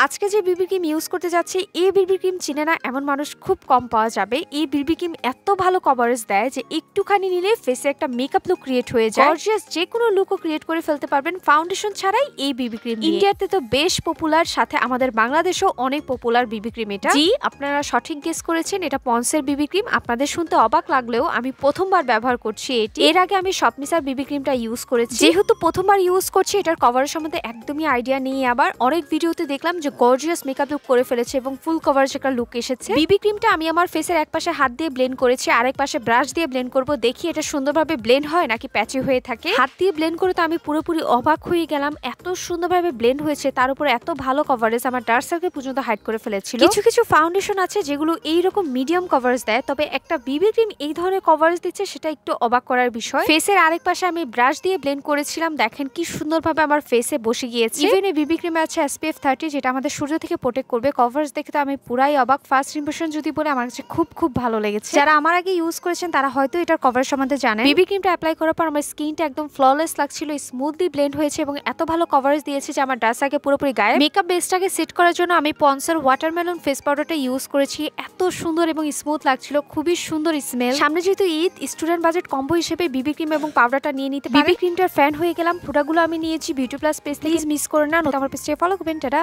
আজকে যে বিবি cream use করতে যাচ্ছি, এই বিবি ক্রিম চিনে না এমন মানুষ খুব কম পাওয়া যাবে। এই বিবি ক্রিম এত ভালো কভারেজ দেয় যে একটুখানি নিলে ফেসে একটা মেকআপ লুক ক্রিয়েট হয়ে যায়। গর্জিয়াস যে কোনো লুকও ক্রিয়েট করে ফেলতে পারবেন ফাউন্ডেশন ছাড়াই এই বিবি ক্রিম। ইন্ডিয়াতে তো বেশ পপুলার, সাথে আমাদের বাংলাদেশেও অনেক পপুলার বিবি ক্রিম এটা। জি, আপনারা সঠিক গেস করেছেন, এটা পন্সের বিবি ক্রিম। আপনাদের শুনতে অবাক লাগলেও আমি প্রথমবার ব্যবহার করছি এটি। এর আগে আমি শপমিসার বিবি ক্রিমটা ইউজ করেছি। যেহেতু প্রথমবার ইউজ করছি, এটার কভারের সম্বন্ধে একদমই আইডিয়া নেই। আবার অনেক ভিডিওতে দেখলাম যে গর্জিয়াস মেকআপ লুক করে ফেলেছে এবং ফুল কভারেজ একটা লুক এসেছে। বিবি ক্রিমটা আমি আমার ফেসের এক পাশে হাত দিয়ে ব্লেন্ড করেছি, আরেক পাশে ব্রাশ দিয়ে ব্লেন্ড করব। দেখি এটা সুন্দরভাবে ব্লেন্ড হয় নাকি প্যাচি হয়ে থাকে। হাত দিয়ে ব্লেন্ড করে তো আমি পুরোপুরি অবাক হয়ে গেলাম, এত সুন্দরভাবে ব্লেন্ড হয়েছে, তার উপর এত ভালো কভারেজ, আমার ডার্ক সার্কেল পর্যন্ত হাইড করে ফেলেছিল। কিছু কিছু ফাউন্ডেশন আছে যেগুলো এইরকম মিডিয়াম কভারেজ দেয়, তবে একটা বিবি ক্রিম এই ধরনের কভারেজ দিচ্ছে, সেটা একটু অবাক করার বিষয়। ফেসের আরেক পাশে আমি ব্রাশ দিয়ে ব্লেন্ড করেছিলাম, দেখেন কি সুন্দরভাবে আমার ফেসে বসে গিয়েছে। ইভেন এই বিবি ক্রিমে আছে SPF 30, যেটা আমাদের সূর্য থেকে প্রোটেক্ট করবে। কভারেজ দেখে তো আমি পুরাই অবাক। ফার্স্ট ইমপ্রেশন যদি বলে, আমার কাছে খুব ভালো লেগেছে। যারা আমার আগে ইউজ করেছেন তারা হয়তো এটার কভারেজ সম্বন্ধে জানেন। বিবি ক্রিমটা অ্যাপ্লাই করার পর আমার স্কিনটা একদম ফ্ললেস লাগছিল, স্মুথলি ব্লেন্ড হয়েছে এবং এত ভালো কভারেজ দিয়েছে যে আমার ডার্ক সার্কেল পুরোপুরি গায়ে। মেকআপ বেসটাকে সেট করার জন্য আমি পন্সের ওয়াটারমেলন ফেস পাউডারটা ইউজ করেছি। এত সুন্দর এবং স্মুথ লাগছিল, খুবই সুন্দর স্মেল। সামনে যেহেতু ঈদ, স্টুডেন্ট বাজেট কম্বো হিসেবে বিবি ক্রিম এবং পাউডারটা নিয়ে নিতে। বিবি ক্রিমটার ফ্যান হয়ে গেলাম। প্রোডাক্টগুলো আমি নিয়েছি বিউটি প্লাস পেজ থেকে, মিস করে না। আমার পেজটাকে ফলো করবেন। টাটা।